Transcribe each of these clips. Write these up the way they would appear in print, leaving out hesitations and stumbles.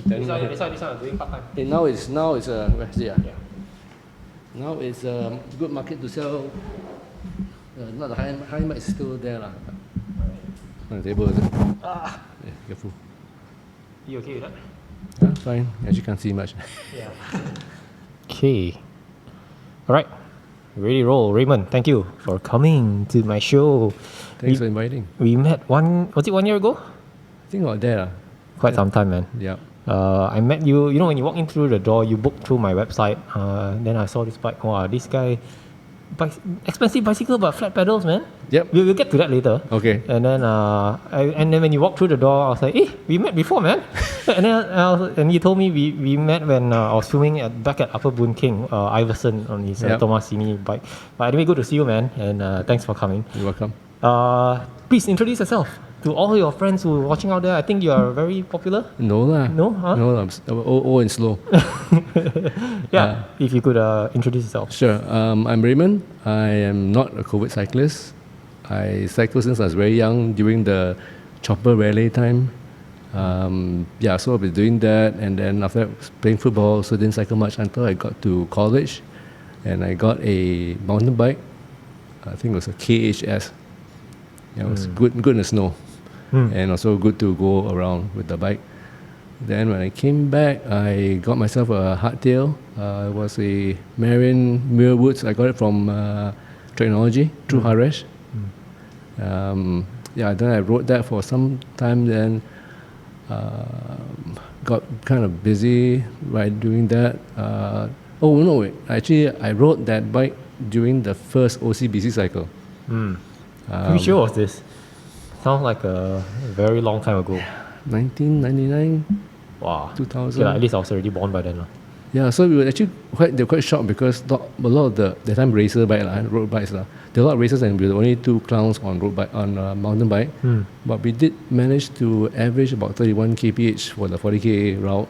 This one I'm doing part time. Now it's where is it? Yeah. Now it's a good market to sell. Not the high mic is still there lah. On the table, is it? Ah. Yeah, careful. You okay with that? Yeah, fine. Actually can't see much. Yeah. Okay. Alright. Ready to roll. Raymond, thank you for coming to my show. Thanks for inviting. We met was it 1 year ago? I think about that. Quite some time, man. Yeah. I met you, when you walk in through the door, you booked through my website. Then I saw this bike. Wow, this guy, expensive bicycle, but flat pedals, man. Yep. We'll get to that later. Okay. And then, and then when you walk through the door, I was like, hey, we met before, man. And then, and you told me we met when I was filming back at Upper Boon Keng, Iverson on his Tomasini bike. But anyway, good to see you, man. And thanks for coming. You're welcome. Please introduce yourself to all your friends who are watching out there. I think you are very popular. No lah. No? Huh? No, I'm old and slow. Yeah, if you could introduce yourself. Sure. I'm Raymond. I am not a COVID cyclist. I cycled since I was very young during the chopper rally time. So I've been doing that, and then after that, playing football, so didn't cycle much until I got to college, and I got a mountain bike. I think it was a KHS. It was good in the snow, and also good to go around with the bike. Then when I came back, I got myself a hardtail. It was a Marin Woods. I got it from Technology through Haresh. Then I rode that for some time. Then got kind of busy right doing that. Actually, I rode that bike during the first OCBC cycle. Which year was this? Sounds like a very long time ago. 1999. Wow. 2000. Yeah, at least I was already born by then. Yeah, so we were actually quite shocked because a lot of the time racer bike road bikes there were a lot of racers and we were only two clowns on mountain bike. But we did manage to average about 31 kph for the 40k route.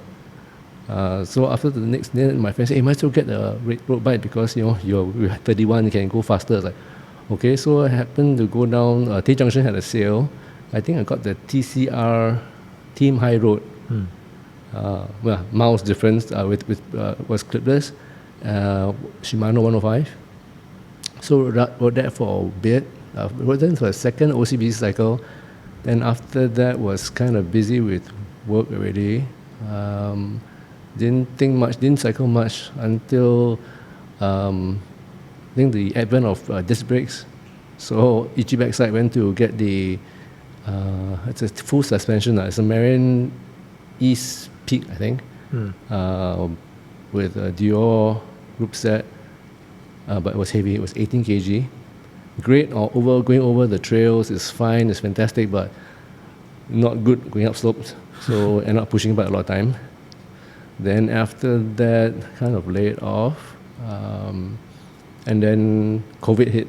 So after the next day, my friend said, "Hey, might as well get a road bike because you're 31, you can go faster." It's like, okay, so I happened to go down. Tay Junction had a sale. I think I got the TCR Team Highroad. Miles difference was clipless. Shimano 105. So rode that for a bit. Rode that for a second OCBC cycle. Then after that was kind of busy with work already. Didn't cycle much until I think the advent of disc brakes. So Ichi backside went to get the it's a full suspension. It's a Marin East Peak, I think, with a Dior group set, but it was heavy. It was 18 kg. Great going over the trails is fine. It's fantastic, but not good going up slopes. So ended up pushing back a lot of time. Then after that, kind of laid off, and then COVID hit.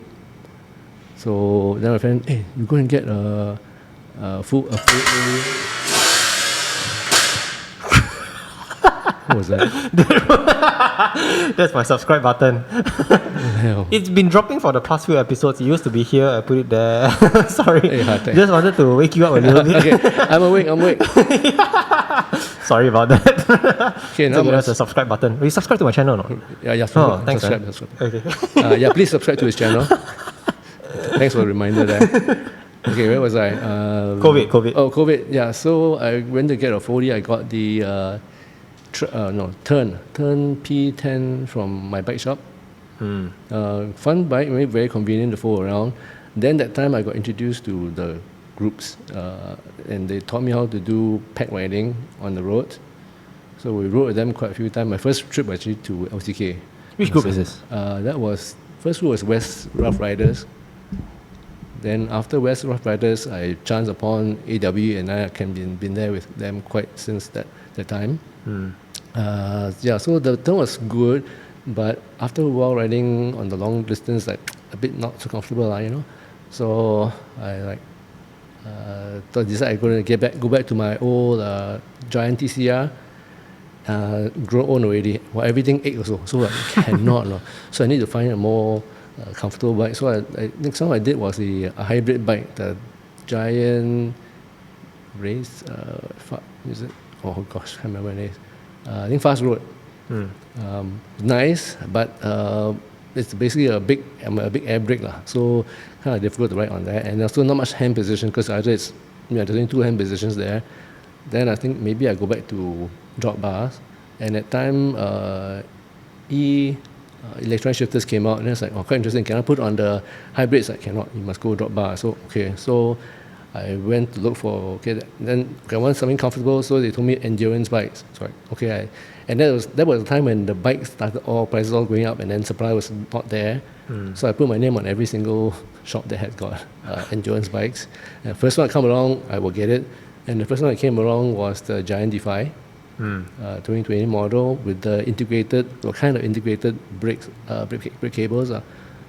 So then my friend, "Hey, you go and get a full." What was that? That's my subscribe button. It's been dropping for the past few episodes. It used to be here. I put it there. Sorry. Hey, just wanted to wake you up a little bit. Okay, I'm awake. Sorry about that. Okay, now that's a subscribe button. Will you subscribe to my channel or not? Yeah. Thanks, subscribe. Okay. Please subscribe to his channel. Thanks for the reminder there. Okay, where was I? COVID. Oh, COVID. Yeah, so I went to get a 40. I got the Turn P10 from my bike shop. Fun bike, very convenient to follow around. Then that time I got introduced to the groups, and they taught me how to do pack riding on the road. So we rode with them quite a few times. My first trip actually to LCK. Which group is this? First group was West Rough Riders. Then after West Rough Riders, I chanced upon AW, and I can been there with them quite since that time. So the turn was good, but after a while riding on the long distance, like a bit not so comfortable, So I decided I'm going to go back to my old giant TCR. Grown old already. Well, everything ache also, so I cannot. So I need to find a more comfortable bike. So next one I did was a hybrid bike, the giant race. oh gosh, I can't remember the name. I think Fast Road. Nice, but it's basically a big air brake lah. So kind of difficult to ride on that, and also not much hand position because either it's there's only 2 hand positions there. Then I think maybe I go back to drop bars, and at time electronic shifters came out, and it's like, oh, quite interesting. Can I put on the hybrids? I cannot. You must go drop bar. So okay, so I went to look for then I want something comfortable. So they told me endurance bikes. So and that was the time when the bikes started prices all going up, and then supply was not there. So I put my name on every single shop that had got endurance bikes. And the first one that come along, I will get it. And the first one that came along was the Giant Defy. 2020 model with the integrated brake cables.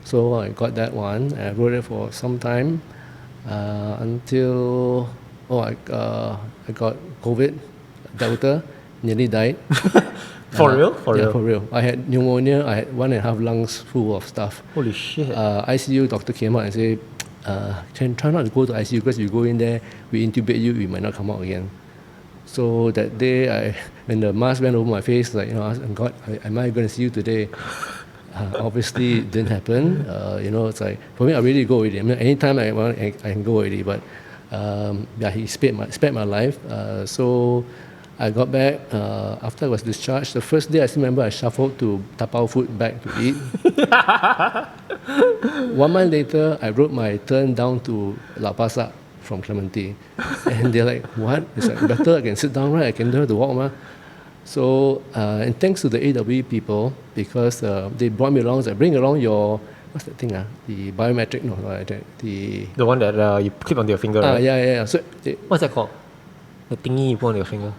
So I got that one, and I rode it for some time until I got COVID, Delta, nearly died. For real? For real. I had pneumonia. I had 1.5 lungs full of stuff. Holy shit. ICU doctor came out and said, try not to go to ICU because you go in there, we intubate you, we might not come out again. So that day, when the mask went over my face, like, I asked God, am I going to see you today? Obviously, it didn't happen. It's like, for me, I really go already. I mean, anytime I want, I can go already. But he spared my life. So I got back after I was discharged. The first day, I still remember I shuffled to tapao food back to eat. 1 month later, I rode my turn down to La Pasa from Clementi, and they're like, what? It's like, better I can sit down, right? I can learn to walk, ma. So, and thanks to the AWE people, because they brought me along, bring along your, what's that thing? The biometric, the one that you clip onto your finger, right? Yeah. So, what's that called? The thingy you put on your finger?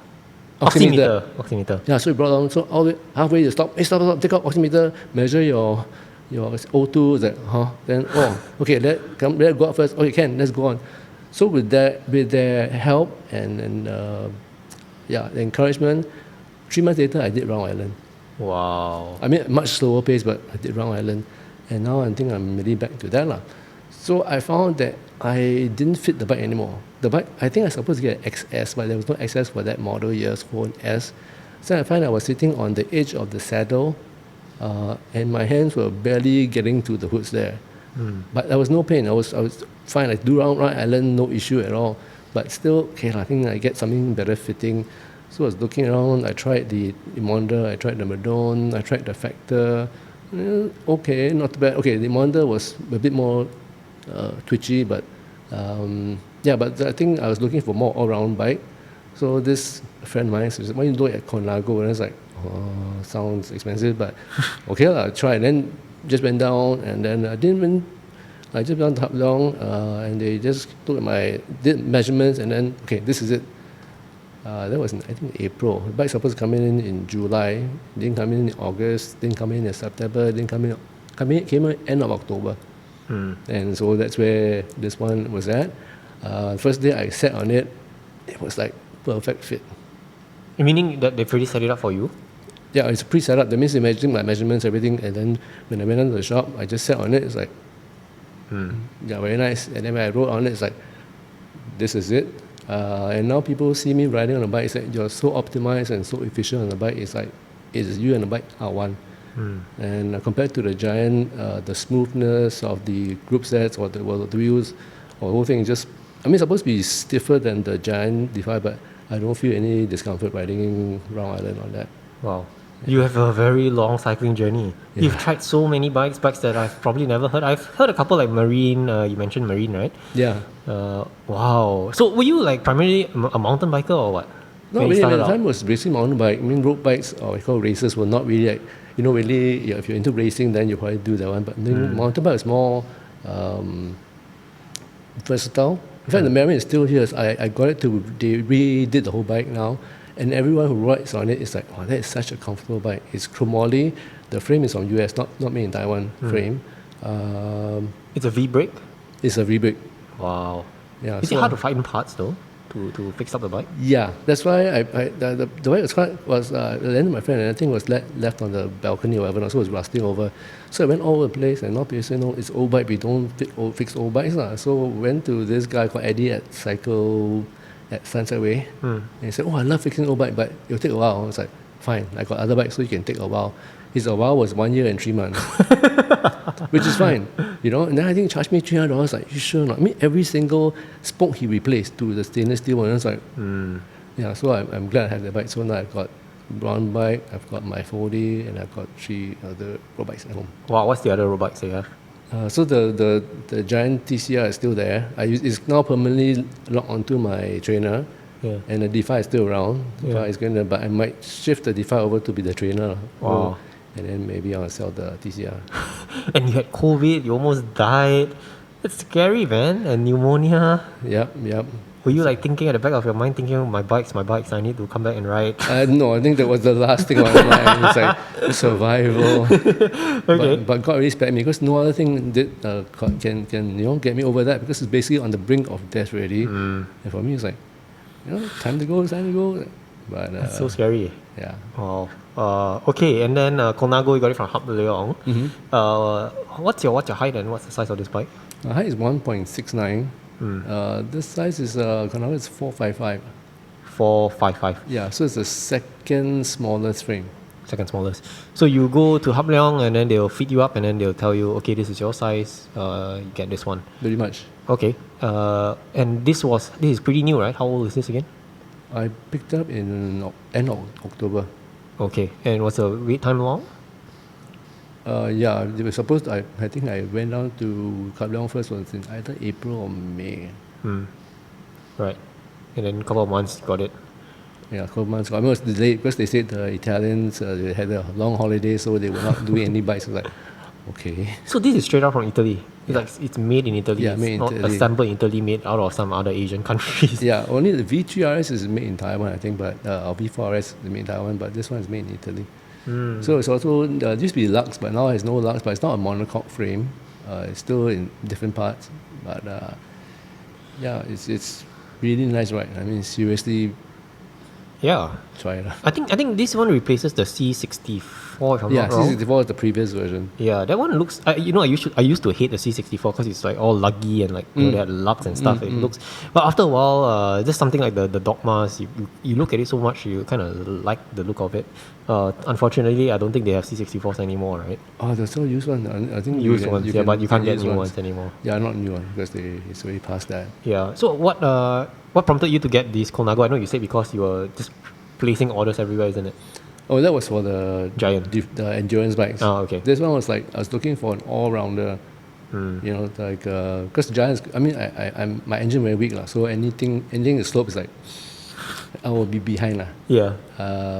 Oximeter. Yeah, so we brought along, so all the way, halfway you stop, stop, take out oximeter, measure your O2, then, okay, let go up first, okay, let's go on. So with their help and the encouragement, 3 months later I did Round Island. Wow. I mean, much slower pace, but I did Round Island, and now I think I'm really back to that lah. So I found that I didn't fit the bike anymore. The bike, I think I was supposed to get an XS, but there was no XS for that model year's phone S. So I find I was sitting on the edge of the saddle, and my hands were barely getting to the hoods there. But there was no pain. I was fine. I do Round Island, no issue at all. But still, I think I get something better fitting. So I was looking around. I tried the Emonda, I tried the Madone, I tried the Factor. Okay, not too bad. Okay, the Emonda was a bit more twitchy, but but I think I was looking for more all-round bike. So this friend of mine said, why don't you look at Colnago? And I was like, sounds expensive, but okay, I'll try. And then just went down, and then I just went down, and they just took did measurements, and then, okay, this is it. That was I think April. The bike's supposed to come in July, didn't come in August, didn't come in September, came in end of October. And so that's where this one was at. First day I sat on it, it was like perfect fit. Meaning that they've already set it up for you? Yeah, it's pre-set up. That means they measured my measurements, everything, and then when I went into the shop, I just sat on it. It's like, very nice. And then when I rode on it, it's like, this is it. And now people see me riding on a bike. It's like, you're so optimized and so efficient on the bike. It's like, it's you and the bike are one. And compared to the Giant, the smoothness of the group sets or the wheels, or the whole thing is just, it's supposed to be stiffer than the Giant Defy, but I don't feel any discomfort riding Round Island on that. Wow. You have a very long cycling journey. Yeah. You've tried so many bikes that I've probably never heard. I've heard a couple like Marin, you mentioned Marin, right? Yeah. Wow. So were you like primarily a mountain biker or what? No, really, at the time was racing mountain bike. Road bikes or we call races were not really like, really, if you're into racing, then you probably do that one. But mountain bike is more versatile. In fact, the Marin is still here. I got it they redid the whole bike now. And everyone who rides on it is like, that is such a comfortable bike. It's chromoly. The frame is from US, not made in Taiwan frame. It's a V-brake? It's a V-brake. Wow. Yeah. Is it hard to find parts though, to fix up the bike? Yeah, that's why the bike was landed my friend, and I think was left on the balcony or whatever, so it was rusting over. So I went all over the place, and now people say, no, it's old bike, we don't fix old bikes. So I went to this guy called Eddie at Cycle at Sunset Way. And he said, "Oh, I love fixing old bike, but it'll take a while." I was like, "Fine, I got other bikes, so you can take a while." His a while was 1 year and 3 months, which is fine, you know. And then I think he charged me $300. Like, you sure not? I mean, every single spoke he replaced to the stainless steel one. I was like, yeah. So I'm glad I have that bike. So now I've got brown bike, I've got my 4D, and I've got 3 other road bikes at home. Wow, what's the other road bikes you have? So the giant TCR is still there. It's now permanently locked onto my trainer, and the Defy is still around. But I might shift the Defy over to be the trainer. Wow. And then maybe I'll sell the TCR. And you had COVID, you almost died. It's scary, man. And pneumonia. Yep. Were you like thinking at the back of your mind, thinking, my bikes, I need to come back and ride? No, I think that was the last thing on my mind. It's like survival. Okay. But God really spared me because no other thing can get me over that, because it's basically on the brink of death already. And for me, it's like, time to go. But That's so scary. yeah. Wow. Okay, and then Colnago, you got it from Hub Leong. What's your height and what's the size of this bike? My height is 1.69. This size is Colnago is 455. 455. Yeah, so it's the second smallest frame. Second smallest. So you go to Hub Leong and then they'll feed you up and then they'll tell you, okay, this is your size, you get this one. Pretty much. Okay. And this is pretty new, right? How old is this again? I picked up in end of October. Okay. And was the wait time long? Yeah, they were supposed to, I think I went down to Kap Leong first, was in either April or May. Right. And then a couple of months you got it. Yeah, a couple months ago. I mean, it was delayed because they said the Italians they had a long holiday, so they were not doing any bikes. I was like, okay. So this is straight out from Italy. It's like it's made in Italy. Yeah, it's made in not Italy. assembled in Italy, made out of some other Asian countries. Yeah, only the V3RS is made in Taiwan, I think, but our V4RS is made in Taiwan, but this one is made in Italy. So it's also, it used to be Lux, but now it's no Lux, but it's not a monocoque frame. It's still in different parts, but yeah, it's really nice ride. I mean, seriously, Yeah. try it. I think this one replaces the C64, if I'm Yeah, not wrong. C64 is the previous version. Yeah, that one looks. I used to hate the C64 because it's like all luggy and like they had lugs and stuff. It looks, but after a while, just something like the dogmas. You look at it so much, you kind of like the look of it. Unfortunately, I don't think they have C64s anymore, right? Oh, there's still used one. I think Used ones, yeah, but you can't get use new ones anymore. Yeah, not new one because it's already past that. Yeah. So what prompted you to get this Colnago? I know you said because you were just placing orders everywhere, isn't it? Oh, that was for the Giant. the endurance bikes. Oh, okay. This one was like I was looking for an all-rounder. You know, like because Giants. I mean, I'm my engine very weak lah. So anything the slope is like I will be behind lah. Yeah.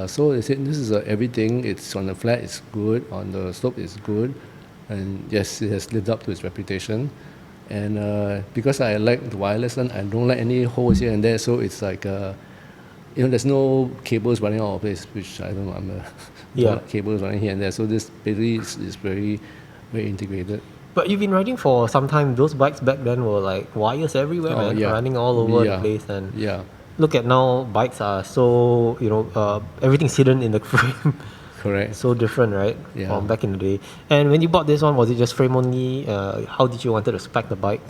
So they said this is everything. It's on the flat, it's good. On the slope, it's good. And yes, it has lived up to its reputation. And because I like the wireless one, I don't like any holes here and there. So it's like there's no cables running all over the place, which I don't know. I'm cables running here and there. So this basically is very, very integrated. But you've been riding for some time. Those bikes back then were like wires everywhere, man, running all over the place. And look at now, bikes are so everything's hidden in the frame. Correct. So different, right? Yeah. From back in the day. And when you bought this one, was it just frame only? How did you wanted to spec the bike?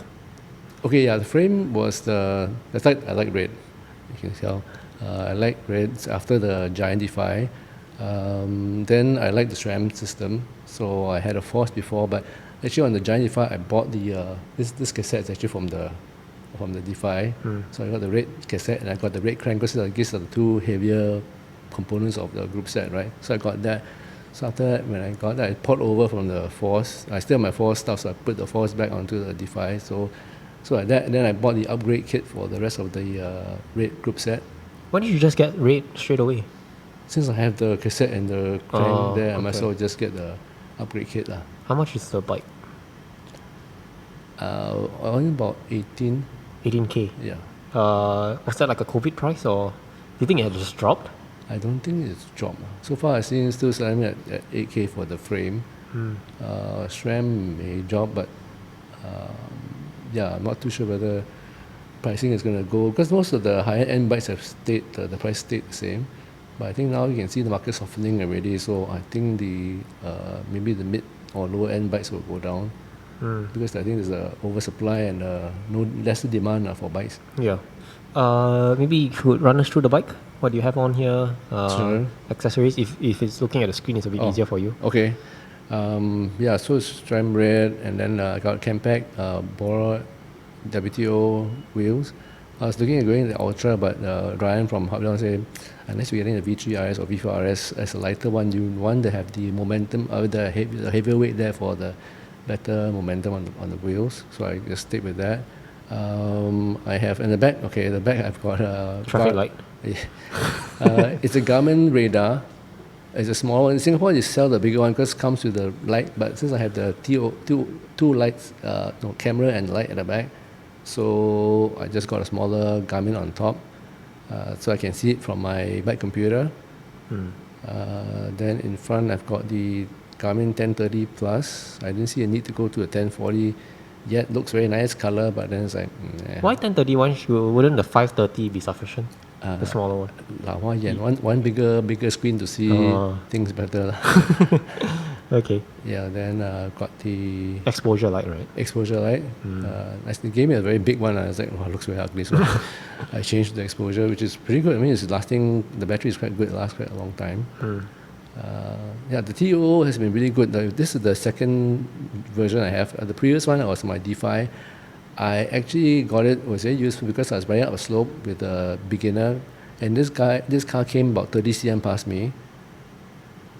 Okay, yeah, the frame was I like red. You can tell. I like red after the Giant Defy. Then I like the SRAM system. So I had a Force before, but actually on the Giant Defy, I bought the this cassette is actually from the Defy. So I got the red cassette and I got the red crank because I guess are the two heavier components of the group set, right? So I got that. So after that, when I got that, I poured over from the Force. I still have my Force stuff, so I put the Force back onto the Defy. So like that, and then I bought the upgrade kit for the rest of the red group set. Why didn't you just get red straight away? Since I have the cassette and the crank there, I might as well just get the upgrade kit. How much is the bike? Only about 18. 18K. Yeah. Was that like a COVID price or do you think it had just dropped? I don't think it's dropped. So far I've seen still selling at 8K for the frame. SRAM may drop, but I'm not too sure whether pricing is going to go, because most of the higher end bikes have stayed, the price stayed the same. But I think now you can see the market softening already, so I think the maybe the mid or lower end bikes will go down. because I think there's a oversupply and lesser demand for bikes. Yeah. Maybe you could run us through the bike. What do you have on here? Sure. Accessories. If it's looking at the screen, it's a bit easier for you. Okay. Yeah, so it's SRAM Red, and then I got Campagnolo Bora WTO wheels. I was looking at going the Ultra, but Ryan from Hubdown said, unless you're getting the V3 RS or V4 RS as a lighter one, you want to have the momentum, the heavier weight there for the better momentum on the wheels. So I just stick with that. I have in the back, the back I've got Traffic light. It's a Garmin radar. It's a small one. In Singapore, you sell the bigger one because it comes with the light. But since I have the two lights, camera and light at the back, so I just got a smaller Garmin on top, so I can see it from my bike computer. Then in front, I've got the Garmin 1030 Plus. I didn't see a need to go to a 1040 yet. Looks very nice color, but then it's like, Why 1031? Wouldn't the 530 be sufficient? The smaller one. One bigger screen to see things better. Okay. Yeah, then got the Exposure light, right? exposure light. They gave me a very big one. I was like, it looks very ugly. So I changed the exposure, which is pretty good. I mean, it's lasting, the battery is quite good, it lasts quite a long time. The TOO has been really good. This is the second version I have. The previous one was my D5. I actually got it, was very useful because I was riding up a slope with a beginner, and this car came about 30 cm past me,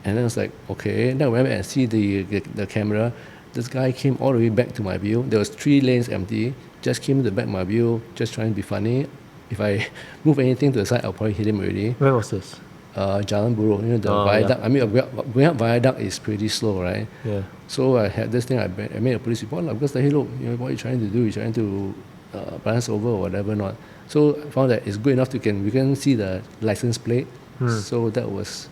and then I was like, okay. Then I went and see the camera. This guy came all the way back to my view. There was 3 lanes empty. Just came to the back of my view, just trying to be funny. If I move anything to the side, I'll probably hit him already. Where was this? Jalan Buruh, the viaduct. Yeah. I mean, going up viaduct is pretty slow, right? Yeah. So I had this thing. I made a police report because hey, look, what are you trying to do? You're trying to balance over or whatever not. So I found that it's good enough we can see the license plate. So that was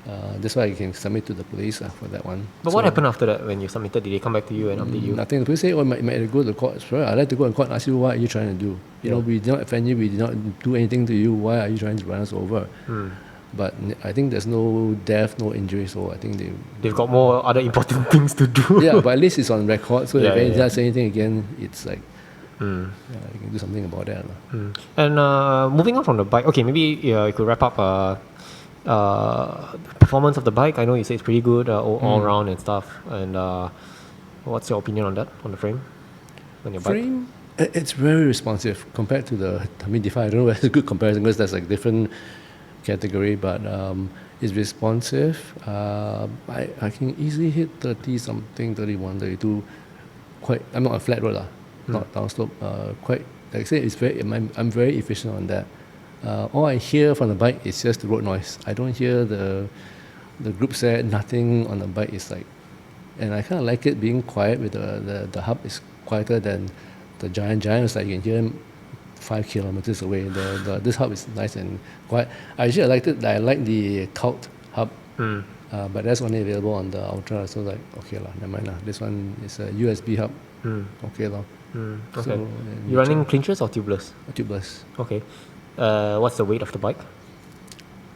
that's why I can submit to the police for that one. But what happened after that when you submitted? Did they come back to you and update you? Nothing. The police say, might go to court. Sure, I'd like to go to court and ask you what are you trying to do. You know, we did not offend you. We did not do anything to you. Why are you trying to run us over? But I think there's no death, no injury, so I think they've got more other important things to do. Yeah, but at least it's on record, so if anyone does anything again, it's like, you can do something about that. And moving on from the bike, okay, maybe you could wrap up performance of the bike. I know you say it's pretty good all around and stuff. And what's your opinion on that, on the frame? On your frame? Bike? It's very responsive compared to the D5. I don't know whether it's a good comparison because that's like different category, but it's responsive. I can easily hit 30 something, 31, 32. I'm not on a flat road, not downslope. Quite, like I say, I'm very efficient on that. All I hear from the bike is just the road noise. I don't hear the group set, nothing on the bike is like, and I kind of like it being quiet with the hub is quieter than the giant. It's like you can hear him 5 kilometers away. This hub is nice and quiet. I like the Cult hub, but that's only available on the Ultra. So like, okay lah, never mind lah. This one is a USB hub. Okay lah. Okay. So, you running clinchers or tubeless? Tubeless. Okay. What's the weight of the bike?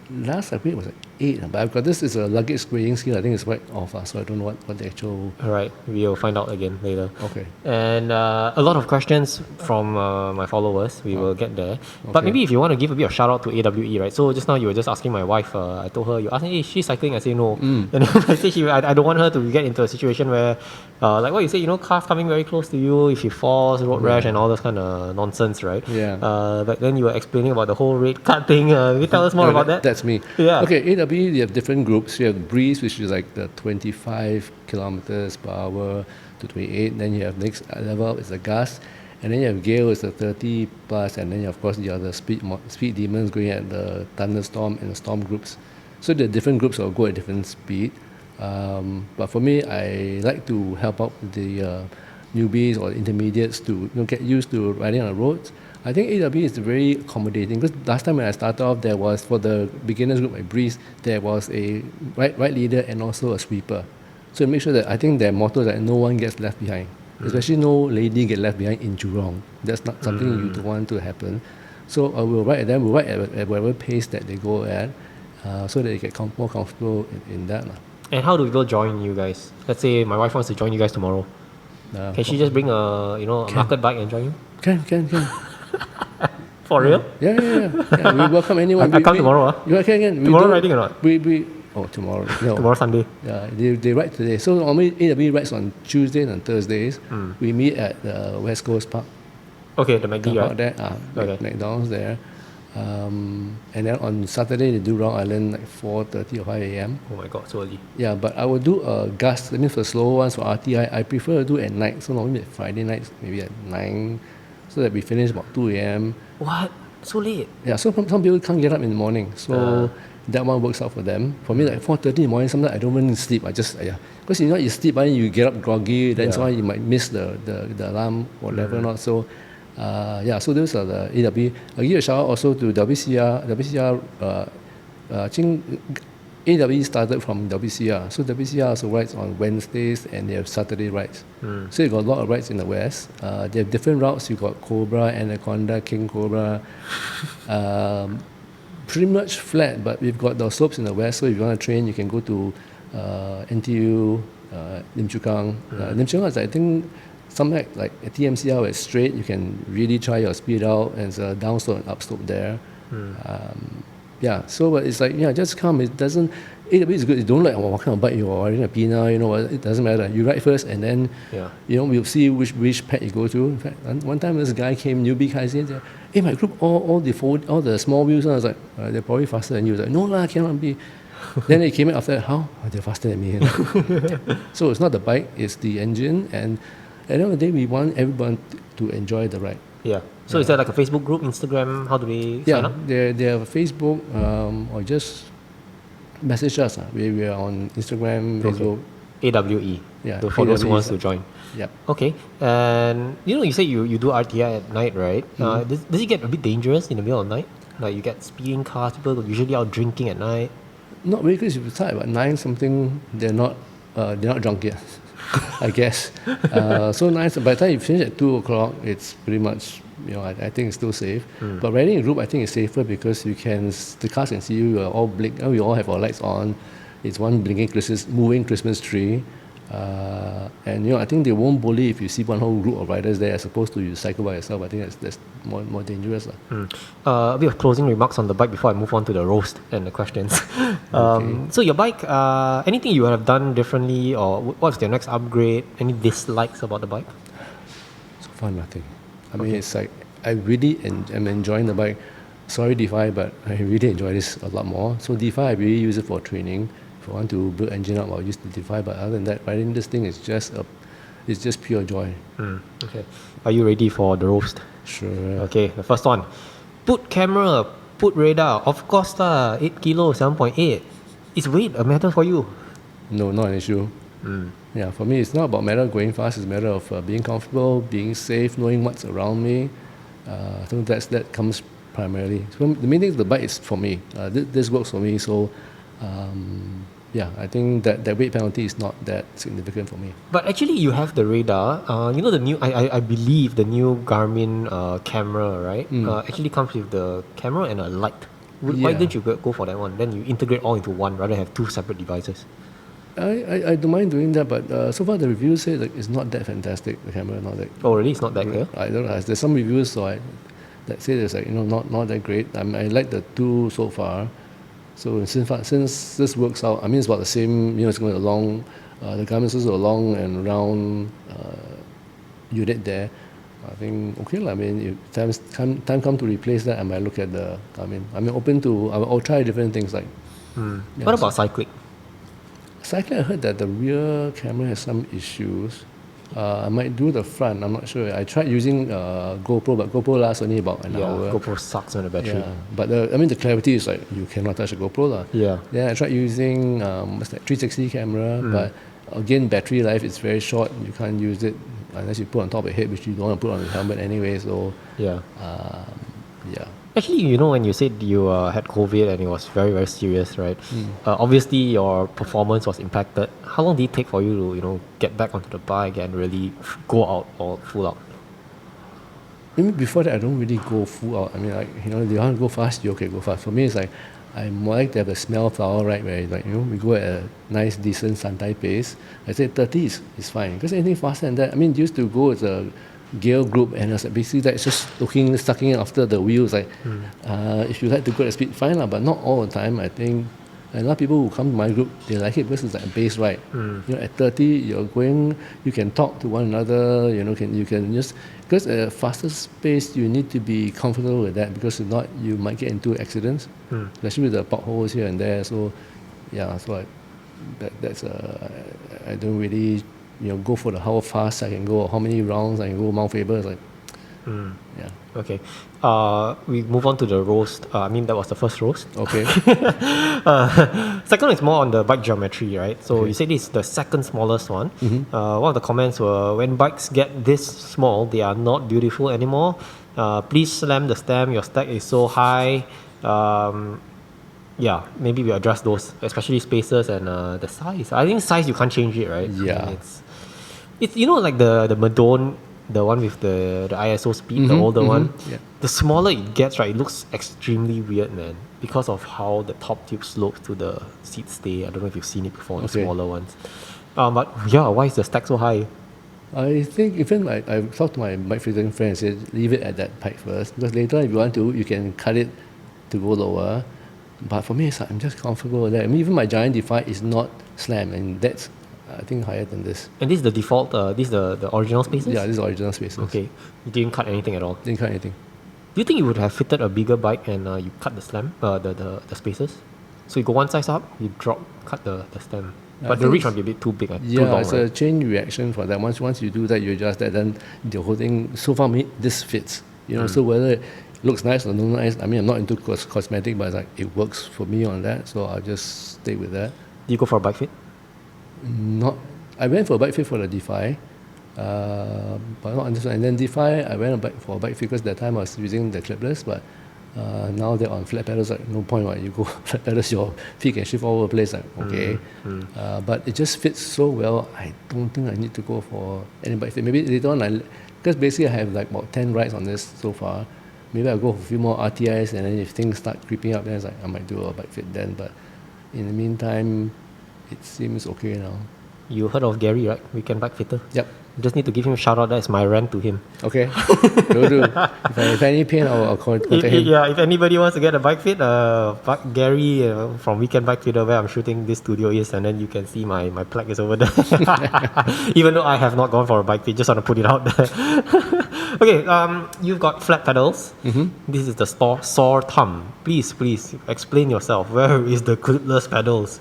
Last I weighed was like 8, but I've got this is a luggage grading scale. I think it's right off, so I don't know what the actual. Alright, we'll find out again later. Okay. And a lot of questions from my followers. We will get there. Okay. But maybe if you want to give a bit of shout out to AWE, right? So just now you were just asking my wife. I told her, you asked me, is she cycling? I say no. And then I say I don't want her to get into a situation where, like what you say, cars coming very close to you, if she falls, road rash, and all those kind of nonsense, right? Yeah. But then you were explaining about the whole rate cut thing. Can you tell us more about that? That's me. Yeah. Okay, AWE, you have different groups. You have Breeze, which is like the 25 kilometers per hour to 28. Then you have next level is the Gas. And then you have Gale, is the 30 plus. And then, of course, the other speed demons going at the Thunderstorm and the Storm groups. So the different groups will go at different speed. But for me, I like to help out the newbies or intermediates to get used to riding on the roads. I think AWE is very accommodating because last time when I started off, there was, for the beginners group like Breeze, there was a right leader and also a sweeper. So make sure that, I think their motto is that no one gets left behind, especially no lady get left behind in Jurong. That's not something you don't want to happen. So we'll ride at them, we'll ride at whatever pace that they go at, so that they get more comfortable in that. And how do people join you guys? Let's say my wife wants to join you guys tomorrow. Can she just bring a a market bike and join you? Can. For real? Yeah. We welcome anyone. I come tomorrow. You can. Tomorrow riding or not? Tomorrow. No. Tomorrow Sunday. Yeah, they ride today. So normally AW rides on Tuesdays and Thursdays. We meet at the West Coast Park. Okay, the McD, right? There, Okay. McDonald's there. And then on Saturday they do Round Island like 4:30 or 5 a.m. Oh my god, so early. Yeah, but I will do a gust. That means for the slow ones for RTI, I prefer to do at night. So normally at Friday nights, maybe at 9, so that we finish about 2 a.m. What? So late? Yeah, so some people can't get up in the morning. So that one works out for them. For me, like 4:30 in the morning, sometimes I don't even sleep. I just, because you sleep, but then you get up groggy, then so you might miss the alarm, whatever not. So, so those are the AW. I'll give a shout out also to WCR. I think AW started from WCR. So WCR also rides on Wednesdays and they have Saturday rides. So you got a lot of rides in the West. They have different routes. You got Cobra, Anaconda, King Cobra. Pretty much flat, but we've got the slopes in the West. So if you want to train, you can go to NTU, Lim Chu Kang. Lim Chu Kang is, I think, something like a TMCR where it's straight. You can really try your speed out, and it's a downslope and upslope there. So but it's like, just come. It doesn't, AW is good. You don't like what kind of bike you're riding, a Pina, it doesn't matter. You ride first and then, we'll see which pad you go to. In fact, one time this guy came, newbie guy, said, hey, my group, all the small wheels, I was like, they're probably faster than you. I was like, no lah, cannot be. Then they came in after, how? Oh, they're faster than me. So it's not the bike, it's the engine. And at the end of the day, we want everyone to enjoy the ride. Yeah. So is there like a Facebook group, Instagram? How do they sign up? They have a Facebook or just message us. We are on Instagram, Facebook. AWE. Yeah. For those who wants to join. Yeah. Okay. And you say you do RTI at night, right? Does it get a bit dangerous in the middle of the night? Like you get speeding cars, people are usually out drinking at night. Not really, because if you start about 9 something, they're not drunk yet. I guess. So nice. By the time you finish at 2 o'clock, it's pretty much, I think it's still safe. But riding in group, I think it's safer because the cars can see you. You are all blink. We all have our lights on. It's one blinking moving Christmas tree. And I think they won't bully if you see one whole group of riders there as opposed to you cycle by yourself. I think that's more dangerous. A bit of closing remarks on the bike before I move on to the roast and the questions. So your bike, anything you have done differently, or what's your next upgrade? Any dislikes about the bike? So far, nothing. I mean, it's like I really am enjoying the bike. Sorry, Defy, but I really enjoy this a lot more. So Defy, I really use it for training. If I want to build engine up, I'll use the Defy. But other than that, riding this thing is just pure joy. Okay. Are you ready for the roast? Sure. Okay, the first one. Put camera, put radar. Of course, 8 kilo, 7.8. Is weight a matter for you? No, not an issue. Yeah, for me, it's not about matter of going fast. It's a matter of being comfortable, being safe, knowing what's around me. I think that comes primarily. So the main thing is the bike is for me. This works for me. So, I think that weight penalty is not that significant for me. But actually, you have the radar. The new, I believe the new Garmin camera, right? Actually comes with the camera and a light. Why didn't you go for that one? Then you integrate all into one rather than have two separate devices. I don't mind doing that, but so far the reviews say that it's not that fantastic. The camera not that. Oh, really? It's not that clear? I don't know. There's some reviews that say it's like not that great. I like the two so far. So since this works out, I mean it's about the same. It's going along. The Garmin is a long and round unit there. I think okay lah. I mean, if time come to replace that, I might look at the Garmin. I'm open to. I'll try different things like. What about cycling? Cycling, I heard that the rear camera has some issues. I might do the front, I'm not sure. I tried using GoPro, but GoPro lasts only about an hour. GoPro sucks on the battery. Yeah, but the clarity is like, you cannot touch a GoPro lah. Yeah. Then I tried using 360 camera, but again, battery life is very short. You can't use it unless you put on top of your head, which you don't want to put on the helmet anyway. So yeah. Yeah. Actually, when you said you had COVID and it was very, very serious, right? Obviously, your performance was impacted. How long did it take for you to, get back onto the bike and really go out or full out? Maybe before that, I don't really go full out. I mean, like, you want to go fast, you okay, go fast. For me, it's like, I more like to have the smell flower ride where like, we go at a nice, decent Santai pace. I said 30 is fine. Because anything faster than that, I mean, used to go as a gear group and it's like basically that's just sucking in after the wheels. Like, if you like to go at speed, fine, but not all the time. I think a lot of people who come to my group, they like it because it's like a base ride. At 30, you're going, you can talk to one another, you can just, because at a faster pace, you need to be comfortable with that because if not, you might get into accidents, especially with the potholes here and there. So, yeah, so I don't really, go for the how fast I can go or how many rounds I can go Mount Faber. It's like, yeah. Okay. We move on to the roast. That was the first roast. Okay. Second is more on the bike geometry, right? So you said this is the second smallest one. One of the comments were, when bikes get this small, they are not beautiful anymore. Please slam the stem. Your stack is so high. Maybe we address those, especially spacers and the size. I think size you can't change it, right? Yeah. It's like the Madone, the one with the ISO speed, the older one. Yeah. The smaller it gets, right, it looks extremely weird, man, because of how the top tube slopes to the seat stay. I don't know if you've seen it before, the smaller ones. Why is the stack so high? I think even I've talked to my bike fitting friend and said, leave it at that height first, because later if you want to, you can cut it to go lower. But for me, it's like, I'm just comfortable with that. I mean, even my Giant Defy is not slam, and that's, I think, higher than this. And this is the default, this is the original spaces? Yeah, this is original spaces. Okay. You didn't cut anything at all? Didn't cut anything. Do you think you would have fitted a bigger bike and you cut the slam, the spaces? So you go one size up, you cut the stem. But the reach might be a bit too big, too long, it's a chain reaction for that. Once you do that, you adjust that, then the whole thing, so far, this fits. So whether it looks nice or not nice, I mean, I'm not into cosmetic, but it's like, it works for me on that, so I'll just stay with that. Do you go for a bike fit? I went for a bike fit for the Defy, but not on this one. And then Defy, I went for a bike fit because that time I was using the clipless, but now they're on flat pedals, like no point, right? You go flat pedals, your feet can shift all over the place, like okay. But it just fits so well, I don't think I need to go for any bike fit. Maybe later on, because basically I have like about 10 rides on this so far. Maybe I'll go for a few more RTIs, and then if things start creeping up, then it's like I might do a bike fit then. But in the meantime, it seems okay now. You heard of Gary, right? Weekend bike fitter. Yep. You just need to give him a shout out. That's my rant to him. Okay. Will do. If any pain, I'll contact him. Yeah, if anybody wants to get a bike fit, Gary from Weekend Bike Fitter, where I'm shooting this studio is, and then you can see my plaque is over there. Even though I have not gone for a bike fit, just want to put it out there. Okay, you've got flat pedals. This is the sore thumb. Please explain yourself. Where is the clipless pedals?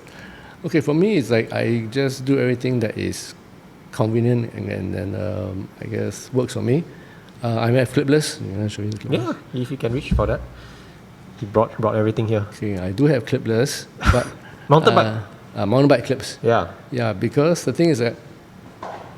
Okay, for me, it's like I just do everything that is convenient and I guess works for me. I have clipless. I'll show you the clipless. Yeah, if you can reach for that. He brought everything here. Okay, I do have clipless, but mountain bike. Mountain bike clips. Yeah. Yeah, because the thing is that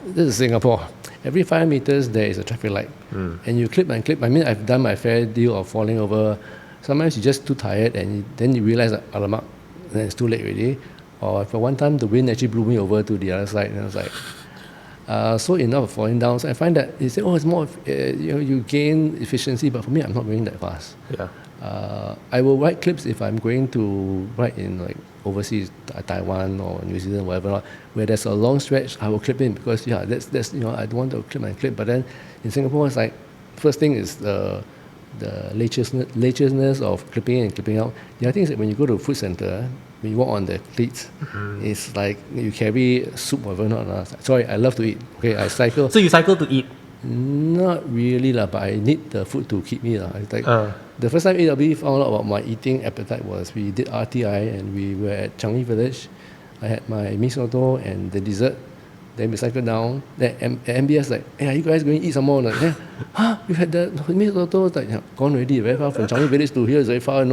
this is Singapore. Every 5 meters there is a traffic light, and you clip and clip. I mean, I've done my fair deal of falling over. Sometimes you're just too tired, and then you realize that alamak, then it's too late already. Or for one time, the wind actually blew me over to the other side, and I was like, so enough of falling down. So I find that you say, it's more, you gain efficiency, but for me, I'm not going that fast. Yeah. I will ride clips if I'm going to ride in like overseas, Taiwan or New Zealand, whatever, where there's a long stretch, I will clip in because that's I don't want to clip and clip. But then in Singapore, it's like first thing is the latechness of clipping in and clipping out. The other thing is that when you go to a food center, when you walk on the cleats, it's like you carry soup or whatever. Not. Sorry, I love to eat. Okay, I cycle. So you cycle to eat? Not really, but I need the food to keep me. It's like, the first time AW found out about my eating appetite was we did RTI and we were at Changi Village. I had my mee soto and the dessert. Then we cycled down. Then MBS like, hey, are you guys going to eat some more? Like, yeah, you had the mee soto. Like, gone already, very far from Changi Village to here is very far.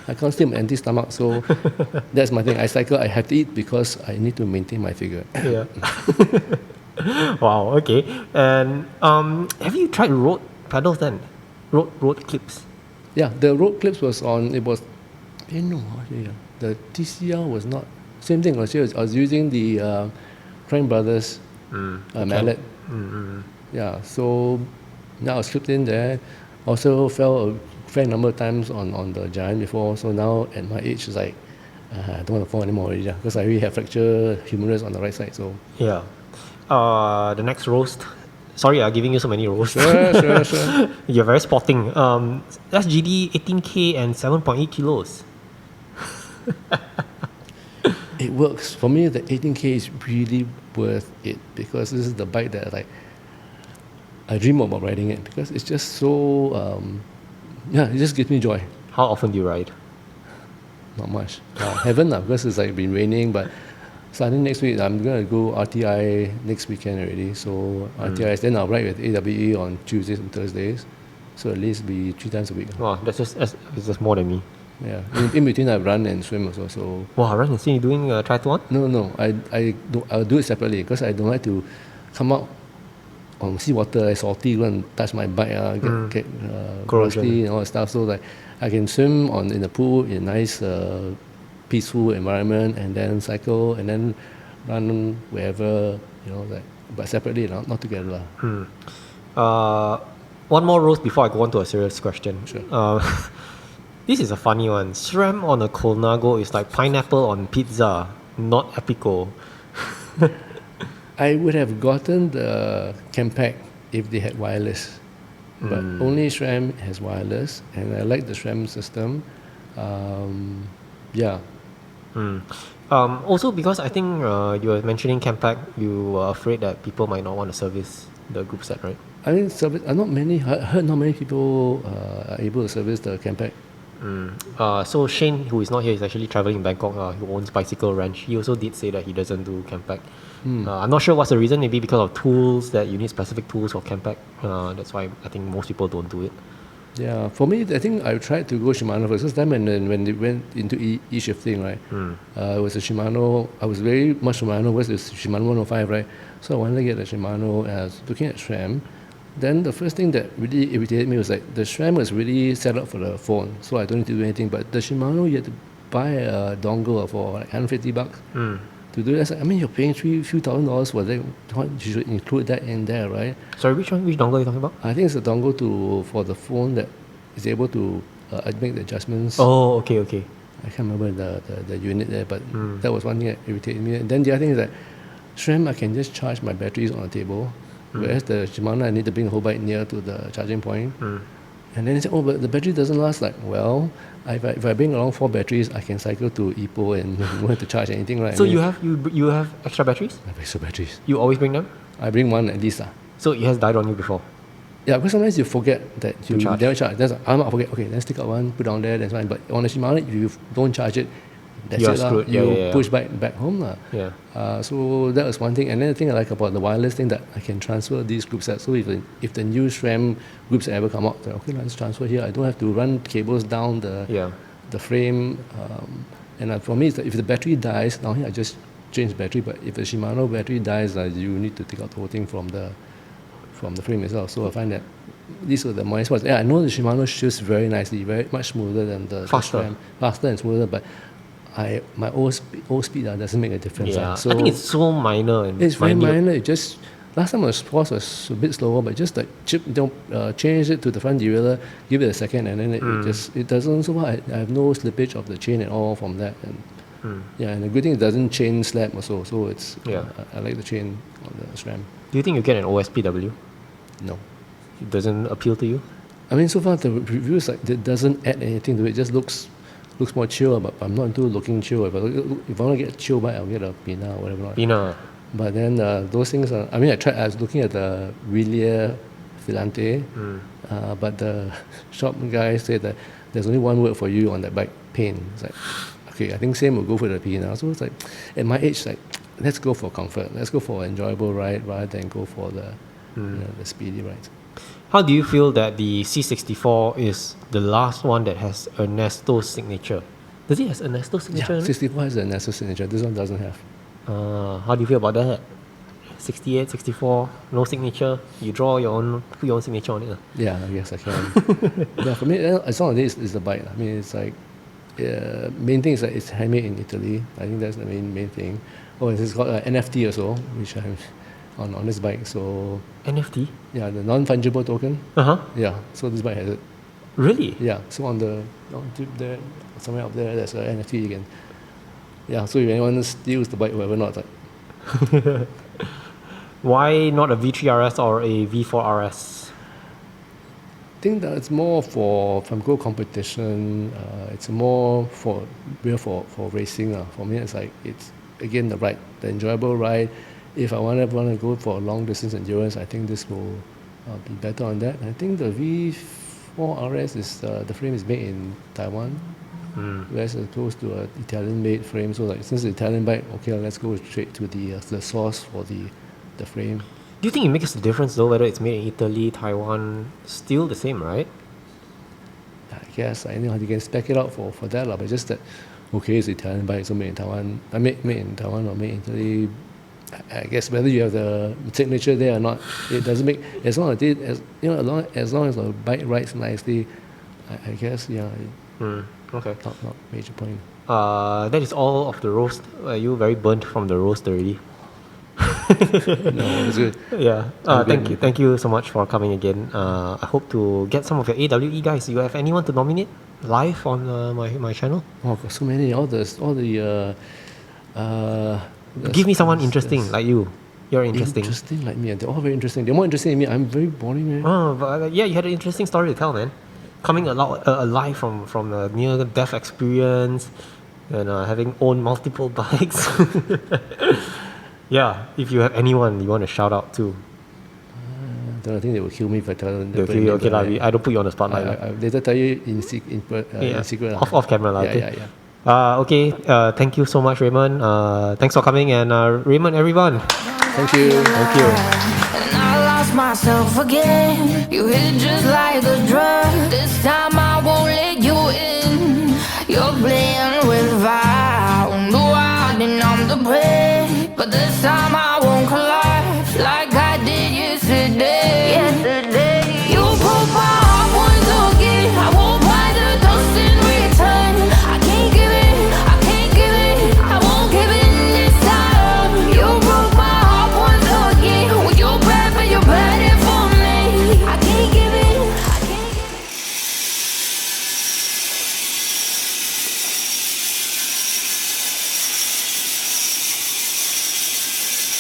I can't stay on my empty stomach. So that's my thing. I cycle, I have to eat because I need to maintain my figure. Yeah. Wow, okay. And have you tried road pedals then? Road clips? Yeah, the road clips was on, the TCR was not, same thing. I was using the Crane Brothers mallet. Yeah, so now I was clipped in there. Also fell fair number of times on the Giant before. So now at my age, it's like I don't want to fall anymore already, because I really have fracture humerus on the right side. So Yeah. The next roast. Sorry, I'm giving you so many roasts. sure. You're very sporting. SGD 18K and 7.8 kilos. It works for me. The 18K is really worth it, because this is the bike that I dream about riding it, because it's just so it just gives me joy. How often do you ride? Not much. Haven't because it's like been raining, but starting next week I'm gonna go RTI next weekend already. So RTI, then I'll ride with AWE on Tuesdays and Thursdays. So at least be 3 times a week. Wow, it's just more than me. Yeah. In between I run and swim also. So Wow, run and swim, you doing triathlon? no. I'll do it separately, because I don't like to come out on seawater, salty, go and touch my bike, get rusty and all that stuff. So like I can swim in the pool in a nice peaceful environment, and then cycle, and then run wherever, but separately, not together. One more roast before I go on to a serious question. Sure. This is a funny one. SRAM on a Colnago is like pineapple on pizza, not Epico. I would have gotten the Campac if they had wireless, but only SRAM has wireless, and I like the SRAM system. Also, because I think you were mentioning Campac, you were afraid that people might not want to service the group set, right? I mean, I heard not many people are able to service the Campac. So Shane, who is not here, is actually traveling in Bangkok, who owns Bicycle Ranch. He also did say that he doesn't do Campac. I'm not sure what's the reason, maybe because of tools, that you need specific tools for Campac. That's why I think most people don't do it. Yeah, for me, I think I tried to go Shimano first. This time when they went into e-shifting, right? It was a Shimano. I was very much Shimano. Was this Shimano 105, right? So I wanted to get a Shimano, and I was looking at SRAM. Then the first thing that really irritated me was like the SRAM was really set up for the phone, so I don't need to do anything. But the Shimano, you had to buy a dongle for like $150 to do that. I mean, you're paying few $1,000s for that. You should include that in there, right? Sorry, which dongle are you talking about? I think it's a dongle for the phone that is able to make the adjustments. Oh, okay. I can't remember the unit there, but that was one thing that irritated me. And then the other thing is that SRAM, I can just charge my batteries on the table, whereas the Shimano, I need to bring the whole bike near to the charging point. And then they said, but the battery doesn't last. Like, well, if I bring along 4 batteries, I can cycle to Ipoh and don't have to charge anything, right? So you have extra batteries? I have extra batteries. You always bring them? I bring one at least. So it has died on you before? Yeah, because sometimes you forget that you never charge. That's I'm not forget. Okay, let's take out one, put down there, that's fine. But on a Shimano, if you don't charge it, that's You're it. screwed. You push back home. Yeah. So that was one thing. And then the thing I like about the wireless thing, that I can transfer these group sets. So if the new SRAM groups ever come out, okay, let's transfer here. I don't have to run cables down the frame. And for me, it's if the battery dies, now here I just change the battery. But if the Shimano battery dies, you need to take out the whole thing from the frame itself. So I find that these are the minus spots. Yeah, I know the Shimano shifts very nicely, very much smoother than the SRAM. Faster and smoother, but my old speed doesn't make a difference. Yeah, So I think it's so minor. It's very minor. It just last time the force was a bit slower, but just like change it to the front derailleur, give it a second, and then it doesn't. So I have no slippage of the chain at all from that. And and the good thing, it doesn't chain slap also. So it's I like the chain on the SRAM. Do you think you get an OSPW? No. It doesn't appeal to you? I mean, so far the reviews it doesn't add anything to it. It just looks more chill, but I'm not into looking chill. If I want to get a chill bike, I'll get a Pina or whatever. Pina. But then those things are. I mean, I was looking at the Wheelier Filante, but the shop guy said that there's only one word for you on that bike: pain. It's like, okay, I think same will go for the Pina. So it's like, at my age, like, let's go for comfort. Let's go for an enjoyable ride rather than go for the speedy rides. How do you feel that the C64 is the last one that has Ernesto's signature? Does it have Ernesto's signature? Yeah, 64 has an Ernesto signature. This one doesn't have. How do you feel about that? 68, 64, no signature. You draw put your own signature on it. Yeah, I guess I can. Yeah, for me, as long as it is the bike. I mean, it's like, main thing is that it's handmade in Italy. I think that's the main thing. Oh, it's got NFT also, which I have on this bike. So NFT? yeah, the non-fungible token. Uh-huh. Yeah, so this bike has it. Really? Yeah, so on tip there, somewhere up there, there's an NFT again. Yeah, so if anyone steals the bike, whoever not, Why not a V3RS or a V4RS? I think that it's more for go competition. It's more for racing. For me, it's like it's again the enjoyable ride. If I want to go for a long distance endurance, I think this will be better on that. I think the V4RS is the frame is made in Taiwan, whereas opposed to an Italian-made frame. So like since it's Italian bike, okay, let's go straight to the source for the frame. Do you think it makes a difference though whether it's made in Italy, Taiwan? Still the same, right? I guess I know you can spec it out for that, but just that okay, it's Italian bike, so made in Taiwan. Made in Taiwan or made in Italy. I guess whether you have the signature there or not, it doesn't make as long as as long as the bike rides nicely. I guess Okay. Not major point. That is all of the roast. Are you very burnt from the roast already? No, it's good. Yeah. Thank you so much for coming again. I hope to get some of your AWE guys. You have anyone to nominate live on my channel? Oh, got so many. Give me someone interesting like you. You're interesting. Interesting like me. They're all very interesting. They're more interesting than me. I'm very boring, man. Oh, but yeah, you had an interesting story to tell, man. Coming alive from a near-death experience and having owned multiple bikes. Yeah, if you have anyone you want to shout out to. I think they will kill me if I tell them. They'll kill you. Okay, I don't put you on the spotlight. I later tell you in secret. Off camera. Okay. Yeah. Okay, thank you so much, Raymond. Thanks for coming, and Raymond, everyone. Thank you. Thank you. And I lost myself again. You hit just like a drug. This time I won't let you in. You're playing with fire. No, I didn't, I'm the prey. But this time